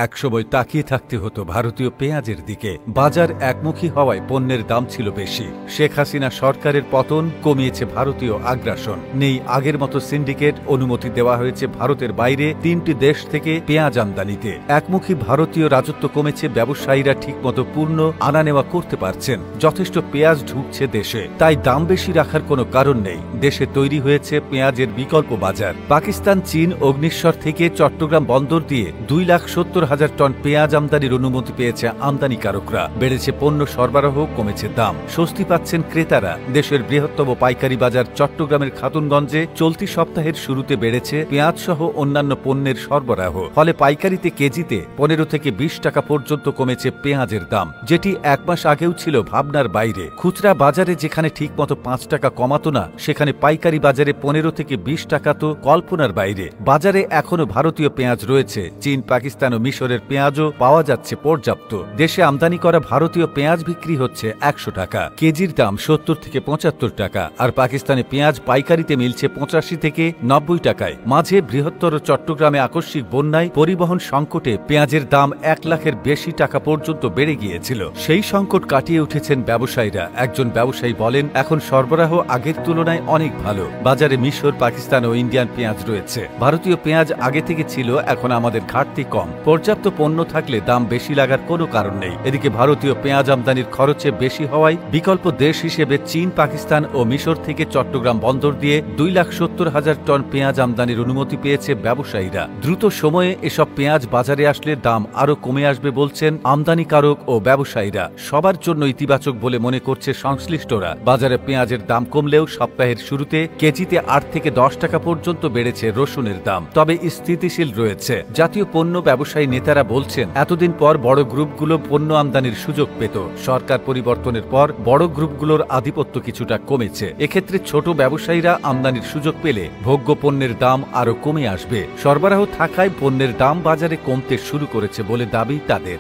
একসময় তাকিয়ে থাকতে হতো ভারতীয় পেঁয়াজের দিকে। বাজার একমুখী হওয়ায় পণ্যের দাম ছিল বেশি। শেখ হাসিনা সরকারের পতন কমিয়েছে ভারতীয় আগ্রাসন। নেই আগের মতো সিন্ডিকেট, অনুমতি দেওয়া হয়েছে ভারতের বাইরে ৩টি দেশ থেকে পেঁয়াজ আমদানিতে। একমুখী ভারতীয় রাজত্ব কমেছে, ব্যবসায়ীরা ঠিকমতো পূর্ণ আনা নেওয়া করতে পারছেন, যথেষ্ট পেঁয়াজ ঢুকছে দেশে, তাই দাম বেশি রাখার কোনো কারণ নেই। দেশে তৈরি হয়েছে পেঁয়াজের বিকল্প বাজার। পাকিস্তান, চীন, অগ্নিশ্বর থেকে চট্টগ্রাম বন্দর দিয়ে 2,70,000 টন পেঁয়াজ আমদানির অনুমতি পেয়েছে আমদানিকারকরা। বেড়েছে পণ্য সরবরাহ, কমেছে দাম, স্বস্তি পাচ্ছেন ক্রেতারা। দেশের বৃহত্তম পাইকারি বাজার চট্টগ্রামের খাতুনগঞ্জে চলতি সপ্তাহের শুরুতে বেড়েছে পেঁয়াজ সহ অন্যান্য পণ্যের সরবরাহ। ফলে পাইকারিতে কেজিতে 15 থেকে 20 টাকা পর্যন্ত কমেছে পেঁয়াজের দাম, যেটি এক মাস আগেও ছিল ভাবনার বাইরে। খুচরা বাজারে যেখানে ঠিকমতো 5 টাকা কমাতো না, সেখানে পাইকারি বাজারে 15 থেকে 20 টাকা তো কল্পনার বাইরে। বাজারে এখনো ভারতীয় পেঁয়াজ রয়েছে। চীন, পাকিস্তান ও মিশরের পেঁয়াজও পাওয়া যাচ্ছে পর্যাপ্ত। দেশে আমদানি করা ভারতীয় পেঁয়াজ বিক্রি হচ্ছে 100 টাকা, কেজির দাম 70 থেকে 75 টাকা। আর পাকিস্তানি পেঁয়াজ পাইকারিতে মিলছে 85 থেকে 90 টাকায়। মাঝে বৃহত্তর চট্টগ্রামে আকস্মিক বন্যায় পরিবহন সংকটে পেঁয়াজের দাম 1 লাখের বেশি টাকা পর্যন্ত বেড়ে গিয়েছিল। সেই সংকট কাটিয়ে উঠেছেন ব্যবসায়ীরা। একজন ব্যবসায়ী বলেন, এখন সরবরাহ আগের তুলনায় অনেক ভালো। বাজারে মিশর, পাকিস্তান ও ইন্ডিয়ান পেঁয়াজ রয়েছে। ভারতীয় পেঁয়াজ আগে থেকে ছিল, এখন আমাদের ঘাটতি কম। পর্যাপ্ত পণ্য থাকলে দাম বেশি লাগার কোনো কারণ নেই। এদিকে ভারতীয় পেঁয়াজ আমদানির খরচে বেশি হওয়ায় বিকল্প দেশ হিসেবে চীন, পাকিস্তান ও মিশর থেকে চট্টগ্রাম বন্দর দিয়ে 2,70,000 টন পেঁয়াজ আমদানির অনুমতি পেয়েছে ব্যবসায়ীরা। দ্রুত সময়ে এসব পেঁয়াজ বাজারে আসলে দাম আরও কমে আসবে বলছেন আমদানিকারক ও ব্যবসায়ীরা। সবার জন্য ইতিবাচক বলে মনে করছে সংশ্লিষ্টরা। বাজারে পেঁয়াজের দাম কমলেও সপ্তাহের শুরুতে কেজিতে 8 থেকে 10 টাকা পর্যন্ত বেড়েছে রসুনের দাম, তবে স্থিতিশীল রয়েছে। জাতীয় পণ্য ব্যবসায়ী নেতারা বলছেন, এতদিন পর বড় গ্রুপগুলো পণ্য আমদানির সুযোগ পেত। সরকার পরিবর্তনের পর বড় গ্রুপগুলোর আধিপত্য কিছুটা কমেছে। এক্ষেত্রে ছোট ব্যবসায়ীরা আমদানির সুযোগ পেলে ভোগ্য পণ্যের দাম আরও কমে আসবে। সরবরাহ থাকায় পণ্যের দাম বাজারে কমতে শুরু করেছে বলে দাবি তাদের।